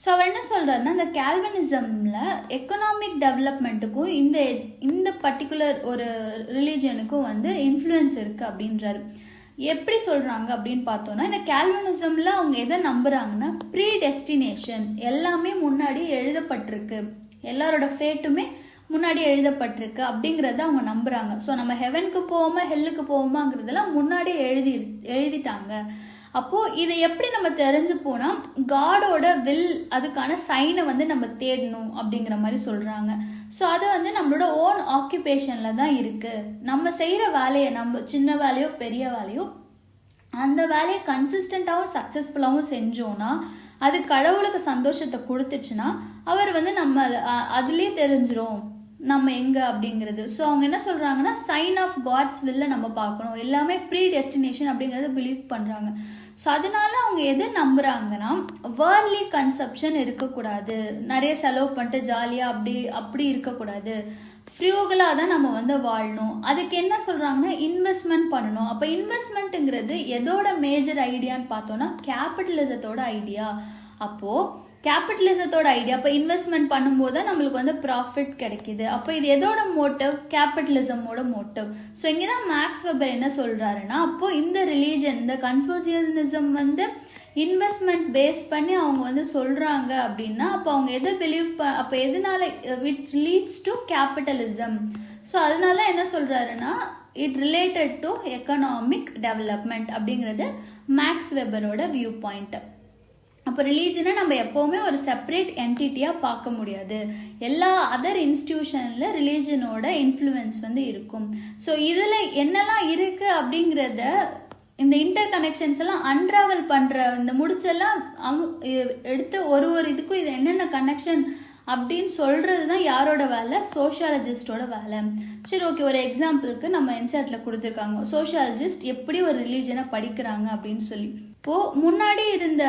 ஸோ அவர் என்ன சொல்கிறாருன்னா இந்த கால்வினிசமில் எக்கனாமிக் டெவலப்மெண்ட்டுக்கும் இந்த பர்டிகுலர் ஒரு ரிலீஜனுக்கும் வந்து இன்ஃப்ளூயன்ஸ் இருக்குது அப்படின்றாரு. எப்படி சொல்கிறாங்க அப்படின்னு பார்த்தோன்னா இந்த கால்வினிசமில் அவங்க எதை நம்புகிறாங்கன்னா ப்ரீ டெஸ்டினேஷன், எல்லாமே முன்னாடி எழுதப்பட்டிருக்கு, எல்லாரோட ஃபேட்டுமே முன்னாடி எழுதப்பட்டிருக்கு அப்படிங்கிறத அவங்க நம்புகிறாங்க. ஸோ நம்ம ஹெவனுக்கு போவோமா ஹெல்லுக்கு போவோமாங்கிறதெல்லாம் முன்னாடியே எழுதிட்டாங்க. அப்போது இதை எப்படி நம்ம தெரிஞ்சு போனால் காடோட வில் அதுக்கான சைனை வந்து நம்ம தேடணும் அப்படிங்கிற மாதிரி சொல்கிறாங்க. ஸோ அது வந்து நம்மளோட ஓன் ஆக்குபேஷனில் தான் இருக்குது. நம்ம செய்கிற வேலையை, நம்ம சின்ன வேலையோ பெரிய வேலையோ, அந்த வேலையை கன்சிஸ்டண்ட்டாகவும் சக்ஸஸ்ஃபுல்லாகவும் செஞ்சோன்னா அது கடவுளுக்கு சந்தோஷத்தை கொடுத்துச்சுன்னா அவர் வந்து நம்ம அதுலேயே தெரிஞ்சிரும் நம்ம எங்கே அப்படிங்கிறது. ஸோ அவங்க என்ன சொல்கிறாங்கன்னா சைன் ஆஃப் காட்ஸ் வில்லை நம்ம பார்க்கணும், எல்லாமே ப்ரீ டெஸ்டினேஷன் அப்படிங்கிறத பிலீவ் பண்ணுறாங்க. ஸோ அதனால அவங்க எதை நம்புகிறாங்கன்னா வேர்ல்ட்லி கன்சப்ஷன் இருக்கக்கூடாது, நிறைய செலவு பண்ணிட்டு ஜாலியாக அப்படி இருக்கக்கூடாது, ஃப்ரீயோகலாக தான் நம்ம வந்து வாழணும். அதுக்கு என்ன சொல்கிறாங்கன்னா இன்வெஸ்ட்மெண்ட் பண்ணணும். அப்போ இன்வெஸ்ட்மெண்ட்டுங்கிறது எதோட மேஜர் ஐடியான்னு பார்த்தோன்னா கேபிட்டலிசத்தோட ஐடியா. அப்போது கேபிட்டலிசத்தோட ஐடியா இப்போ இன்வெஸ்ட்மெண்ட் பண்ணும்போது தான் நம்மளுக்கு வந்து ப்ராஃபிட் கிடைக்கிது. அப்போ இது எதோட மோட்டிவ்? கேபிட்டலிசமோட மோட்டிவ். ஸோ இங்கே தான் மேக்ஸ் வெபர் என்ன சொல்கிறாருன்னா அப்போது இந்த ரிலீஜன், இந்த கன்ஃபூசியனிசம் வந்து இன்வெஸ்ட்மெண்ட் பேஸ் பண்ணி அவங்க வந்து சொல்கிறாங்க அப்படின்னா அப்போ அவங்க எதை பிலீவ் அப்போ எதனால which leads to capitalism. So அதனால என்ன சொல்கிறாருன்னா it related to economic development அப்படிங்கிறது மேக்ஸ் வெபரோட வியூ பாயிண்ட். அப்போ ரிலீஜனை நம்ம எப்போவுமே ஒரு செப்பரேட் என்டிட்டியாக பார்க்க முடியாது. எல்லா அதர் இன்ஸ்டிடியூஷனில் ரிலீஜனோட இன்ஃப்ளூயன்ஸ் வந்து இருக்கும். ஸோ இதில் என்னெல்லாம் இருக்குது அப்படிங்கிறத இந்த இன்டர் கனெக்ஷன்ஸ் எல்லாம் அன்ட்ராவல் பண்ணுற இந்த முடிச்செல்லாம் எடுத்து ஒரு இதுக்கும் இது என்னென்ன கனெக்ஷன் அப்படின்னு சொல்கிறது தான் யாரோட வேலை? சோஷியாலஜிஸ்டோட வேலை. சரி, ஓகே, ஒரு எக்ஸாம்பிளுக்கு நம்ம என்செட்டில் கொடுத்துருக்காங்க சோஷியாலஜிஸ்ட் எப்படி ஒரு ரிலீஜனை படிக்கிறாங்க அப்படின்னு சொல்லி. இப்போது முன்னாடி இருந்த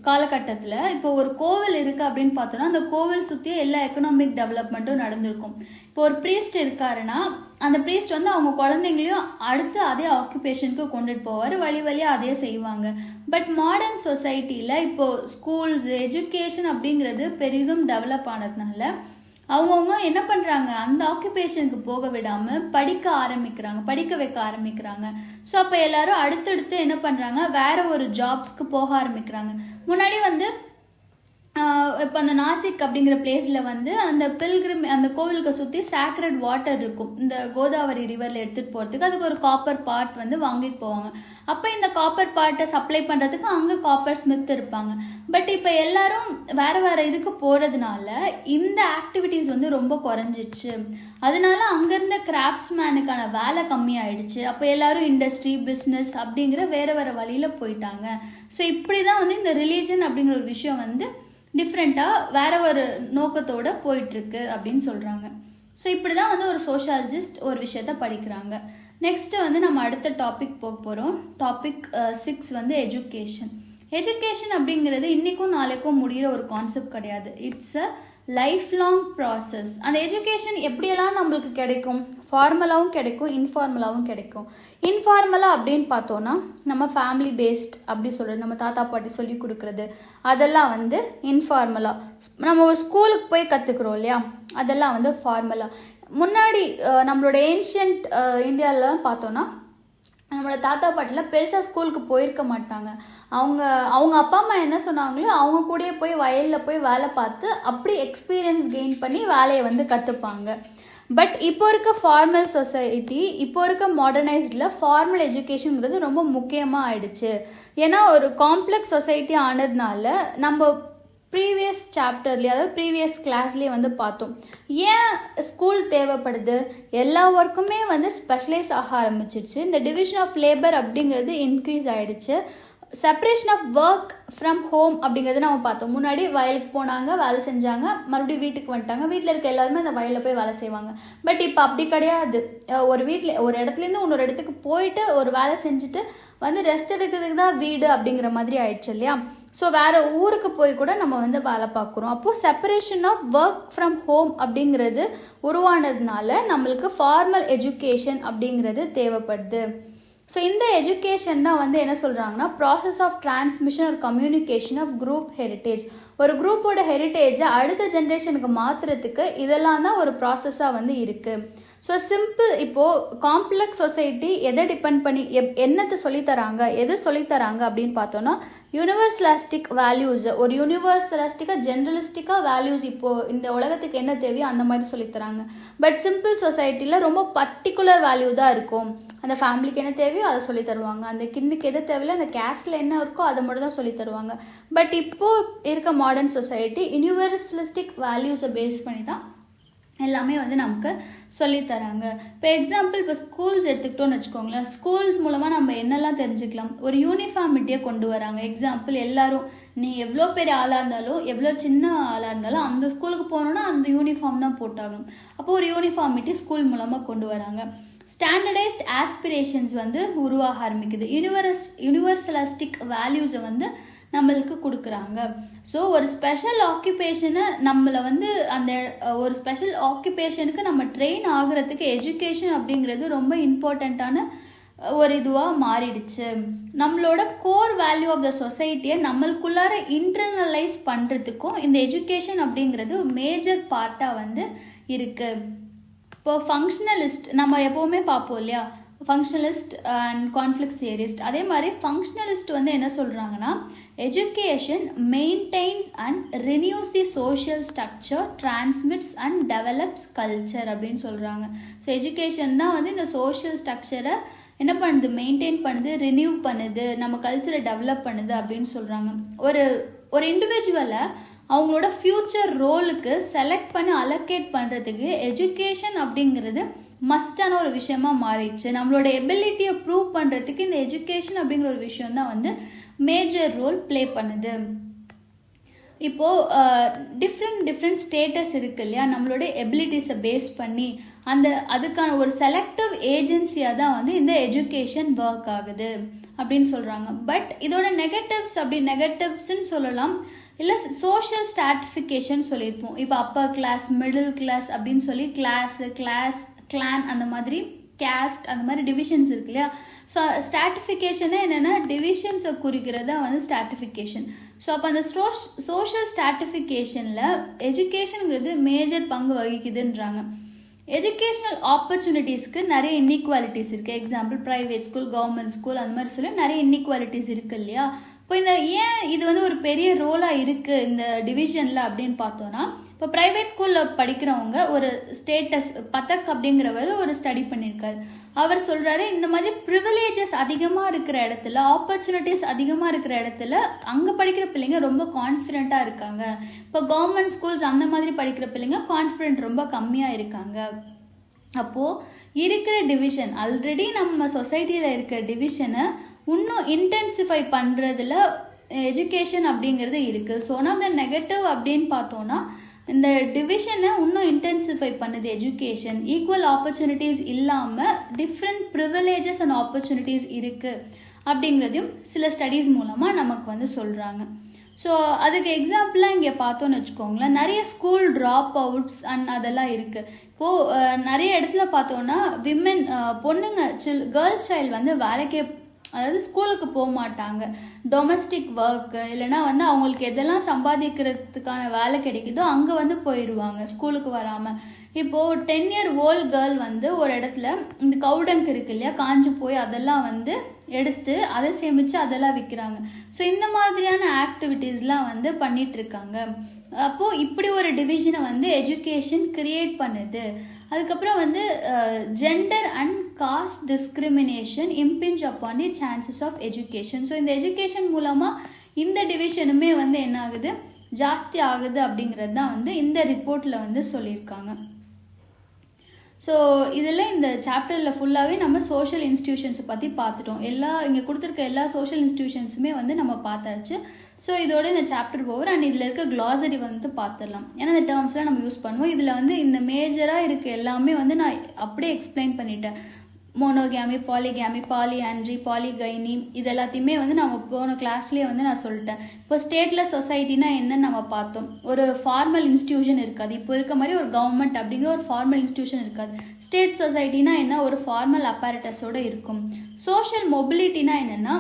காலகட்டத்தில் இப்போ ஒரு கோவில் இருக்குது அப்படின்னு பார்த்தோன்னா அந்த கோவில் சுற்றியே எல்லா எக்கனாமிக் டெவலப்மெண்ட்டும் நடந்திருக்கும். இப்போ ஒரு ப்ரீஸ்ட் இருக்காருன்னா அந்த ப்ரீஸ்ட் வந்து அவங்க குழந்தைங்களையும் அடுத்து அதே ஆக்குபேஷனுக்கு கொண்டுட்டு போவார், வழியாக அதே செய்வாங்க. பட் மாடர்ன் சொசைட்டியில் இப்போது ஸ்கூல்ஸ், எஜுகேஷன் அப்படிங்கிறது பெரிதும் டெவலப் ஆனதுனால அவங்கவுங்க என்ன பண்ணுறாங்க, அந்த ஆக்குபேஷனுக்கு போக விடாமல் படிக்க வைக்க ஆரம்பிக்கிறாங்க. ஸோ அப்போ எல்லாரும் அடுத்தடுத்து என்ன பண்ணுறாங்க, வேற ஒரு ஜாப்ஸ்க்கு போக ஆரம்பிக்கிறாங்க. முன்னாடி வந்து இப்போ அந்த நாசிக் அப்படிங்கிற பிளேஸில் வந்து அந்த பில்கிரிம் அந்த கோவிலுக்கு சுற்றி சேக்ரட் வாட்டர் இருக்கும், இந்த கோதாவரி ரிவரில் எடுத்துகிட்டு போகிறதுக்கு. அதுக்கு ஒரு காப்பர் பாட் வந்து வாங்கிட்டு போவாங்க. அப்போ இந்த காப்பர் பாட்டை சப்ளை பண்ணுறதுக்கு அங்கே காப்பர் ஸ்மித் இருப்பாங்க. பட் இப்போ எல்லாரும் வேறு வேறு இதுக்கு போகிறதுனால இந்த ஆக்டிவிட்டீஸ் வந்து ரொம்ப குறைஞ்சிடுச்சு. அதனால அங்கேருந்த கிராஃப்ட்ஸ்மேனுக்கான வேலை கம்மியாயிடுச்சு. அப்போ எல்லாரும் இண்டஸ்ட்ரி பிஸ்னஸ் அப்படிங்கிற வேறு வேறு வழியில் போயிட்டாங்க. ஸோ இப்படி தான் வந்து இந்த ரிலீஜன் அப்படிங்கிற ஒரு விஷயம் வந்து டிஃப்ரெண்ட்டாக வேற ஒரு நோக்கத்தோடு போயிட்டுருக்கு அப்படின்னு சொல்கிறாங்க. ஸோ இப்படி தான் வந்து ஒரு சோஷியாலஜிஸ்ட் ஒரு விஷயத்த படிக்கிறாங்க. நெக்ஸ்ட்டு வந்து நம்ம அடுத்த டாபிக் போக போகிறோம். டாபிக் 6 வந்து எஜுகேஷன். எஜுகேஷன் அப்படிங்கிறது இன்றைக்கும் நாளைக்கும் முடிகிற ஒரு கான்செப்ட் கிடையாது. It's a life long process. அந்த எஜுகேஷன் எப்படியெல்லாம் நம்மளுக்கு கிடைக்கும்? ஃபார்மலாகவும் கிடைக்கும், இன்ஃபார்மலாகவும் கிடைக்கும். இன்ஃபார்மலாக அப்படின்னு பார்த்தோன்னா நம்ம ஃபேமிலி பேஸ்ட் அப்படி சொல்கிறது, நம்ம தாத்தா பாட்டி சொல்லி கொடுக்குறது, அதெல்லாம் வந்து இன்ஃபார்மலாக. நம்ம ஒரு ஸ்கூலுக்கு போய் கற்றுக்குறோம் இல்லையா, அதெல்லாம் வந்து ஃபார்மலாக. முன்னாடி நம்மளோட ஏன்ஷியன்ட் இந்தியாவிலாம் பார்த்தோன்னா நம்மளோட தாத்தா பாட்டிலாம் பெருசாக ஸ்கூலுக்கு போயிருக்க மாட்டாங்க. அவங்க அப்பா அம்மா என்ன சொன்னாங்களோ அவங்க கூடயே போய் வயலில் போய் வேலை பார்த்து அப்படி எக்ஸ்பீரியன்ஸ் கெயின் பண்ணி வேலையை வந்து கற்றுப்பாங்க. பட் இப்போ இருக்க ஃபார்மல் சொசைட்டி, இப்போ இருக்க மாடர்னைஸ்டில் ஃபார்மல் எஜுகேஷனுங்கிறது ரொம்ப முக்கியமாக ஆயிடுச்சு. ஏன்னா ஒரு காம்ப்ளெக்ஸ் சொசைட்டி ஆனதுனால நம்ம ப்ரீவியஸ் சாப்டர்லேயே, அதாவது ப்ரீவியஸ் கிளாஸ்லேயே வந்து பார்த்தோம் ஏன் ஸ்கூல் தேவைப்படுது. எல்லா ஒர்க்குமே வந்து ஸ்பெஷலைஸ் ஆக ஆரம்பிச்சிருச்சு. இந்த டிவிஷன் ஆஃப் லேபர் அப்படிங்கிறது இன்க்ரீஸ் ஆகிடுச்சு. Separation of work from home அப்படிங்கிறது நம்ம பார்த்தோம். முன்னாடி வயலுக்கு போனாங்க, வேலை செஞ்சாங்க, மறுபடியும் வீட்டுக்கு வந்துட்டாங்க. வீட்டில் இருக்க எல்லாருமே அந்த வயலில் போய் வேலை செய்வாங்க. பட் இப்போ அப்படி கிடையாது. ஒரு வீட்டில் ஒரு இடத்துலேருந்து இன்னொரு இடத்துக்கு போயிட்டு ஒரு வேலை செஞ்சுட்டு வந்து ரெஸ்ட் எடுக்கிறதுக்கு தான் வீடு அப்படிங்கிற மாதிரி ஆயிடுச்சு இல்லையா. ஸோ வேறு ஊருக்கு போய் கூட நம்ம வந்து வேலை பார்க்குறோம். அப்போது separation of work from home அப்படிங்கிறது உருவானதுனால நம்மளுக்கு ஃபார்மல் எஜுகேஷன் அப்படிங்கிறது தேவைப்படுது. ஸோ இந்த எஜுகேஷன் தான் வந்து என்ன சொல்கிறாங்கன்னா ப்ராசஸ் ஆஃப் டிரான்ஸ்மிஷன் ஒரு கம்யூனிகேஷன் ஆஃப் குரூப் ஹெரிட்டேஜ். ஒரு குரூப்போட ஹெரிட்டேஜை அடுத்த ஜென்ரேஷனுக்கு மாற்றுறதுக்கு இதெல்லாம் தான் ஒரு ப்ராசஸாக வந்து இருக்குது. ஸோ சிம்பிள், இப்போது காம்ப்ளெக்ஸ் சொசைட்டி எதை டிபெண்ட் பண்ணி என்னத்தை சொல்லித்தராங்க, எது சொல்லித்தராங்க அப்படின்னு பார்த்தோன்னா யூனிவர்சலிஸ்டிக் வேல்யூஸ், ஒரு யூனிவர்சலிஸ்டிக்காக ஜென்ரலிஸ்டிக்காக வேல்யூஸ் இப்போது இந்த உலகத்துக்கு என்ன தேவையோ அந்த மாதிரி சொல்லித்தராங்க. பட் சிம்பிள் சொசைட்டியில் ரொம்ப பர்டிகுலர் வேல்யூ தான் இருக்கும். அந்த ஃபேமிலிக்கு என்ன தேவையோ அதை சொல்லி தருவாங்க, அந்த கிண்ணுக்கு எது தேவையில்ல, அந்த கேஸ்டில் என்ன இருக்கோ அதை மட்டும் தான் சொல்லி தருவாங்க. பட் இப்போது இருக்க மாடர்ன் சொசைட்டி யூனிவர்சலிஸ்டிக் வேல்யூஸை பேஸ் பண்ணி தான் எல்லாமே வந்து நமக்கு சொல்லித்தராங்க. இப்போ எக்ஸாம்பிள் இப்போ ஸ்கூல்ஸ் எடுத்துக்கிட்டோன்னு வச்சுக்கோங்களேன். ஸ்கூல்ஸ் மூலமாக நம்ம என்னெல்லாம் தெரிஞ்சுக்கலாம்? ஒரு யூனிஃபார்மிட்டியை கொண்டு வராங்க. எக்ஸாம்பிள் எல்லாரும், நீ எவ்வளோ பெரிய ஆளாக இருந்தாலும் எவ்வளோ சின்ன ஆளாக இருந்தாலும் அந்த ஸ்கூலுக்கு போகணுன்னா அந்த யூனிஃபார்ம் தான் போட்டாகணும். அப்போது ஒரு யூனிஃபார்மிட்டி ஸ்கூல் மூலமாக கொண்டு வராங்க. ஸ்டாண்டர்டைஸ்ட் ஆஸ்பிரேஷன்ஸ் வந்து உருவாக ஆரம்பிக்குது. யூனிவர்சலிஸ்டிக் வேல்யூஸை வந்து நம்மளுக்கு கொடுக்குறாங்க. ஸோ ஒரு ஸ்பெஷல் ஆக்குபேஷனை நம்மளை வந்து அந்த ஒரு ஸ்பெஷல் ஆக்குபேஷனுக்கு நம்ம ட்ரெயின் ஆகுறதுக்கு எஜுகேஷன் அப்படிங்கிறது ரொம்ப இம்பார்ட்டண்ட்டான ஒரு இதுவாக மாறிடுச்சு. நம்மளோட கோர் வேல்யூ ஆஃப் த சொசைட்டியை நம்மளுக்குள்ளார இன்டர்னலைஸ் பண்ணுறதுக்கும் இந்த எஜுகேஷன் அப்படிங்கிறது மேஜர் பார்ட்டாக வந்து இருக்குது. இப்போ ஃபங்க்ஷனலிஸ்ட் நம்ம எப்போவுமே பார்ப்போம் இல்லையா, ஃபங்க்ஷனலிஸ்ட் அண்ட் கான்ஃப்ளிக்ட் தியரிஸ்ட். அதே மாதிரி ஃபங்க்ஷனலிஸ்ட் வந்து என்ன சொல்கிறாங்கன்னா education maintains and renews the social structure, transmits and develops culture அப்படின்னு சொல்கிறாங்க. ஸோ எஜுகேஷன் தான் வந்து இந்த சோஷியல் ஸ்ட்ரக்சரை என்ன பண்ணுது, மெயின்டைன் பண்ணுது, ரினியூ பண்ணுது, நம்ம கல்ச்சரை டெவலப் பண்ணுது அப்படின்னு சொல்கிறாங்க. ஒரு இண்டிவிஜுவலை அவங்களோட ஃப்யூச்சர் ரோலுக்கு செலக்ட் பண்ணி அலோகேட் பண்ணுறதுக்கு எஜுகேஷன் அப்படிங்கிறது மஸ்டான ஒரு விஷயமா மாறிடுச்சு. நம்மளோட எபிலிட்டியை ப்ரூவ் பண்ணுறதுக்கு இந்த எஜுகேஷன் அப்படிங்கிற ஒரு விஷயம் தான் வந்து மேஜர் ரோல் ப்ளே பண்ணுது. இப்போது டிஃப்ரெண்ட் ஸ்டேட்டஸ் இருக்கு இல்லையா, நம்மளோட எபிலிட்டிஸை பேஸ் பண்ணி அதுக்கான ஒரு செலக்டிவ் ஏஜென்சியாக தான் வந்து இந்த எஜுகேஷன் ஒர்க் ஆகுது அப்படின்னு சொல்கிறாங்க. பட் இதோட நெகட்டிவ்ஸ்ன்னு சொல்லலாம், இல்லை சோஷியல் ஸ்ட்ராட்டிஃபிகேஷன் சொல்லியிருப்போம். இப்போ அப்பர் கிளாஸ், மிடில் கிளாஸ் அப்படின்னு சொல்லி கிளான் அந்த மாதிரி கேஸ்ட் அந்த மாதிரி டிவிஷன்ஸ் இருக்கு இல்லையா. ஸோ ஸ்ட்ராட்டிஃபிகேஷனே என்னென்னா டிவிஷன்ஸை குறிக்கிறதா வந்து ஸ்ட்ராட்டிஃபிகேஷன். ஸோ அப்போ அந்த சோஷியல் ஸ்ட்ராட்டிஃபிகேஷனில் எஜுகேஷனுங்கிறது மேஜர் பங்கு வகிக்குதுன்றாங்க. எஜுகேஷ்னல் ஆப்பர்ச்சுனிட்டிஸ்க்கு நிறைய இன்இக்வாலிட்டிஸ் இருக்குது. Example private school, government school அந்த மாதிரி சொல்லி நிறைய இன்இக்வாலிட்டிஸ் இருக்குது இல்லையா. இப்போ ஏன் இது வந்து ஒரு பெரிய ரோலாக இருக்குது இந்த டிவிஷனில் அப்படின்னு பார்த்தோன்னா, இப்போ ப்ரைவேட் ஸ்கூலில் படிக்கிறவங்க ஒரு ஸ்டேட்டஸ் பதக் அப்படிங்கிறவர் ஒரு ஸ்டடி பண்ணியிருக்காரு. அவர் சொல்கிறாரு, இந்த மாதிரி ப்ரிவிலேஜஸ் அதிகமாக இருக்கிற இடத்துல, ஆப்பர்ச்சுனிட்டிஸ் அதிகமாக இருக்கிற இடத்துல அங்கே படிக்கிற பிள்ளைங்க ரொம்ப கான்ஃபிடென்ட்டாக இருக்காங்க. இப்போ கவர்மெண்ட் ஸ்கூல்ஸ் அந்த மாதிரி படிக்கிற பிள்ளைங்க கான்ஃபிடென்ட் ரொம்ப கம்மியாக இருக்காங்க. அப்போது இருக்கிற டிவிஷன், ஆல்ரெடி நம்ம சொசைட்டியில் இருக்கிற டிவிஷனை இன்னும் இன்டென்சிஃபை பண்ணுறதுல எஜுகேஷன் அப்படிங்கிறது இருக்குது. So one of the negative அப்படின்னு பார்த்தோன்னா, இந்த டிவிஷனை இன்னும் இன்டென்சிஃபை பண்ணுது எஜுகேஷன். ஈக்குவல் ஆப்பர்ச்சுனிட்டிஸ் இல்லாமல் டிஃப்ரெண்ட் ப்ரிவிலேஜஸ் அண்ட் ஆப்பர்ச்சுனிட்டிஸ் இருக்குது அப்படிங்கிறதையும் சில ஸ்டடீஸ் மூலமாக நமக்கு வந்து சொல்கிறாங்க. ஸோ அதுக்கு எக்ஸாம்பிளாக இங்கே பார்த்தோன்னு வச்சுக்கோங்களேன், நிறைய ஸ்கூல் ட்ராப் அவுட்ஸ் அண்ட் அதெல்லாம் இருக்குது. இப்போது நிறைய இடத்துல பார்த்தோன்னா விமென் பொண்ணுங்க கேர்ள் சைல்டு வந்து வேலைக்கே, அதாவது ஸ்கூலுக்கு போக மாட்டாங்க. டொமஸ்டிக் ஒர்க்கு இல்லைனா வந்து அவங்களுக்கு எதெல்லாம் சம்பாதிக்கிறதுக்கான வேலை கிடைக்குதோ அங்கே வந்து போயிடுவாங்க ஸ்கூலுக்கு வராமல். இப்போது 10 year old கேர்ள் வந்து ஒரு இடத்துல இந்த கவுடங்க் இருக்கு இல்லையா, காஞ்சி போய் அதெல்லாம் வந்து எடுத்து அதை சேமித்து அதெல்லாம் விற்கிறாங்க. ஸோ இந்த மாதிரியான ஆக்டிவிட்டீஸ்லாம் வந்து பண்ணிகிட்ருக்காங்க. அப்போது இப்படி ஒரு டிவிஷனை வந்து எஜுகேஷன் கிரியேட் பண்ணுது. அதுக்கப்புறம் வந்து gender and caste discrimination impinge upon the chances of education. So இந்த எஜுகேஷன் மூலமாக இந்த டிவிஷனுமே வந்து என்ன ஆகுது, ஜாஸ்தி ஆகுது அப்படிங்கிறது தான் வந்து இந்த ரிப்போர்ட்டில் வந்து சொல்லியிருக்காங்க. ஸோ இதில் இந்த சாப்டரில் ஃபுல்லாகவே நம்ம சோஷியல் இன்ஸ்டிடியூஷன்ஸை பற்றி பார்த்துட்டோம். இங்கே கொடுத்துருக்க எல்லா சோஷியல் இன்ஸ்டிடியூஷன்ஸுமே வந்து நம்ம பார்த்தாச்சு. ஸோ இதோட இந்த சாப்டர் ஓவர் அண்ட் இதில் இருக்க க்ளாசரி வந்து பார்த்துடலாம். ஏன்னா இந்த டேர்ம்ஸ்லாம் நம்ம யூஸ் பண்ணுவோம். இதில் வந்து இந்த மேஜராக இருக்க எல்லாமே வந்து நான் அப்படியே எக்ஸ்பிளைன் பண்ணிட்டேன். மோனோகேமி, பாலிகேமி, பாலிஆண்ட்ரி, பாலிகைனி இது எல்லாத்தையுமே வந்து நம்ம போன கிளாஸ்லேயே வந்து நான் சொல்லிட்டேன். இப்போ ஸ்டேட்லெஸ் சொசைட்டினா என்னன்னு நம்ம பார்த்தோம். ஒரு ஃபார்மல் இன்ஸ்டிடியூஷன் இருக்காது. இப்போ இருக்க மாதிரி ஒரு கவர்மெண்ட் அப்படிங்கிற ஒரு ஃபார்மல் இன்ஸ்டிடியூஷன் இருக்காது. ஸ்டேட் சொசைட்டினா என்ன, ஒரு ஃபார்மல் அப்பாரட்டஸோடு இருக்கும். சோஷியல் மொபிலிட்டினா என்னென்னா,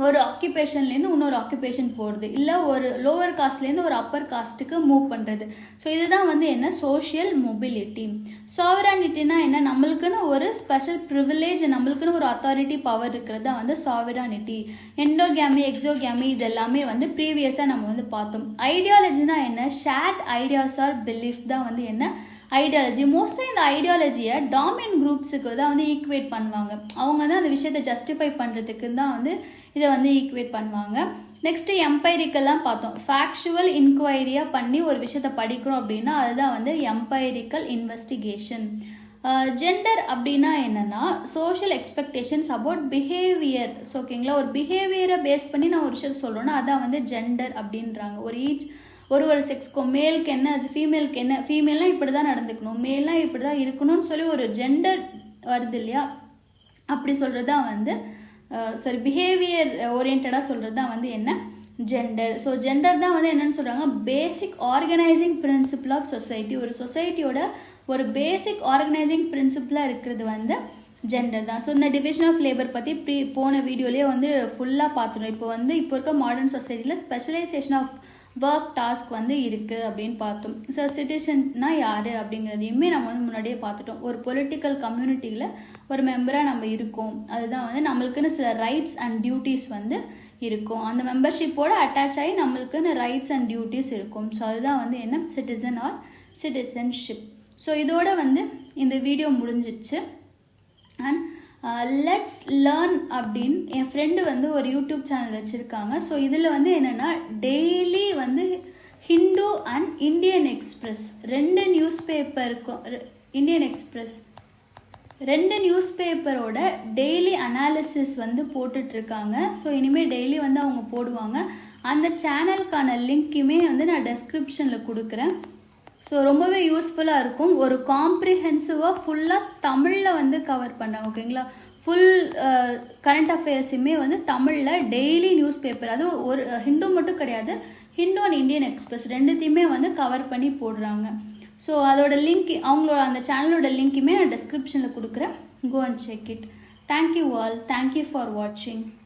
ஒரு ஆக்குபேஷன்லேருந்து இன்னொரு ஆக்குபேஷன் போகிறது, இல்லை ஒரு லோவர் காஸ்ட்லேருந்து ஒரு அப்பர் காஸ்ட்டுக்கு மூவ் பண்ணுறது. ஸோ இதுதான் வந்து என்ன, சோஷியல் மொபிலிட்டி. சாவரானிட்டினா என்ன, நம்மளுக்குன்னு ஒரு ஸ்பெஷல் ப்ரிவிலேஜ், நம்மளுக்குன்னு ஒரு அத்தாரிட்டி பவர் இருக்கிறது தான் வந்து சாவரானிட்டி. எண்டோகேமி, எக்ஸோகேமி இது எல்லாமே வந்து ப்ரீவியஸாக நம்ம வந்து பார்த்தோம். ஐடியாலஜினா என்ன, ஷேர்ட் ஐடியாஸ் ஆர் பிலீஃப் தான் வந்து என்ன ஐடியாலஜி. மோஸ்ட்டாக இந்த ஐடியாலஜியை டாமினன்ட் குரூப்ஸுக்கு தான் வந்து ஈக்குவேட் பண்ணுவாங்க. அவங்க தான் அந்த விஷயத்தை ஜஸ்டிஃபை பண்ணுறதுக்கு தான் வந்து இதை வந்து ஈக்குவேட் பண்ணுவாங்க. நெக்ஸ்ட்டு எம்பைரிக்கல்லாம் பார்த்தோம். ஃபேக்சுவல் இன்கொயரியாக பண்ணி ஒரு விஷயத்தை படிக்கிறோம் அப்படின்னா அதுதான் வந்து எம்பைரிக்கல் இன்வெஸ்டிகேஷன். ஜெண்டர் அப்படின்னா என்னென்னா, social expectations about behaviour. So ஓகேங்களா, ஒரு பிஹேவியரை பேஸ் பண்ணி நான் ஒரு விஷயத்தை சொல்கிறோன்னா அதான் வந்து ஜெண்டர் அப்படின்றாங்க. ஒரு செக்ஸ்க்கும், மேலுக்கு என்ன, அது ஃபீமேலுக்கு என்ன, ஃபீமேல்லாம் இப்படி தான் நடந்துக்கணும், மேல்லாம் இப்படி தான் இருக்கணும்னு சொல்லி ஒரு ஜெண்டர் வருது இல்லையா, அப்படி சொல்கிறது தான் வந்து பிஹேவியர் ஓரியன்டாக சொல்கிறது தான் வந்து என்ன, ஜெண்டர். ஸோ ஜெண்டர் தான் வந்து என்னென்னு சொல்கிறாங்க, பேசிக் ஆர்கனைசிங் பிரின்சிபிள் ஆஃப் சொசைட்டி. ஒரு சொசைட்டியோட ஒரு பேசிக் ஆர்கனைசிங் பிரின்சிபிளாக இருக்கிறது வந்து ஜெண்டர் தான். ஸோ இந்த டிவிஷன் ஆஃப் லேபர் பற்றி போன வீடியோலேயே வந்து ஃபுல்லாக பார்த்துடும். இப்போ இருக்க மாடர்ன் சொசைட்டியில் ஸ்பெஷலைசேஷன் ஆஃப் ஒர்க் டாஸ்க் வந்து இருக்குது அப்படின்னு பார்த்தோம். ஸோ சிட்டிசன்னா யார் அப்படிங்கிறதையுமே நம்ம வந்து முன்னாடியே பார்த்துட்டோம். ஒரு பொலிட்டிக்கல் கம்யூனிட்டியில் ஒரு மெம்பராக நம்ம இருக்கோம், அதுதான் வந்து நம்மளுக்குன்னு சில ரைட்ஸ் அண்ட் டியூட்டிஸ் வந்து இருக்கும். அந்த மெம்பர்ஷிப்போடு அட்டாச் ஆகி நம்மளுக்குன்னு ரைட்ஸ் அண்ட் டியூட்டிஸ் இருக்கும். ஸோ அதுதான் வந்து என்ன, சிட்டிசன் ஆர் சிட்டிசன்ஷிப். ஸோ இதோட வந்து இந்த வீடியோ முடிஞ்சிடுச்சு. அண்ட் லெட்ஸ் லேர்ன் அப்படின்னு என் ஃப்ரெண்டு வந்து ஒரு யூடியூப் சேனல் வச்சுருக்காங்க. ஸோ இதில் வந்து என்னென்னா, டெய்லி வந்து ஹிந்து அண்ட் இந்தியன் எக்ஸ்பிரஸ் ரெண்டு நியூஸ் பேப்பரோட டெய்லி அனாலிசிஸ் வந்து போட்டுட்ருக்காங்க. ஸோ இனிமேல் டெய்லி வந்து அவங்க போடுவாங்க. அந்த சேனலுக்கான லிங்க்குமே வந்து நான் டெஸ்கிரிப்ஷனில் கொடுக்குறேன். ஸோ ரொம்பவே யூஸ்ஃபுல்லாக இருக்கும். ஒரு காம்ப்ரிஹென்சிவாக ஃபுல்லாக தமிழில் வந்து கவர் பண்ணுறாங்க. ஓகேங்களா, ஃபுல் கரண்ட் அஃபேர்ஸுமே வந்து தமிழில் டெய்லி நியூஸ் பேப்பர், அதுவும் ஒரு ஹிந்து மட்டும் கிடையாது, ஹிந்து அண்ட் இந்தியன் எக்ஸ்பிரஸ் ரெண்டுத்தையுமே வந்து கவர் பண்ணி போடுறாங்க. ஸோ அதோட லிங்க், அவங்களோட அந்த சேனலோட லிங்க்குமே நான் டெஸ்கிரிப்ஷனில் கொடுக்குறேன். Go and check it. Thank you all. Thank you for வாட்சிங்.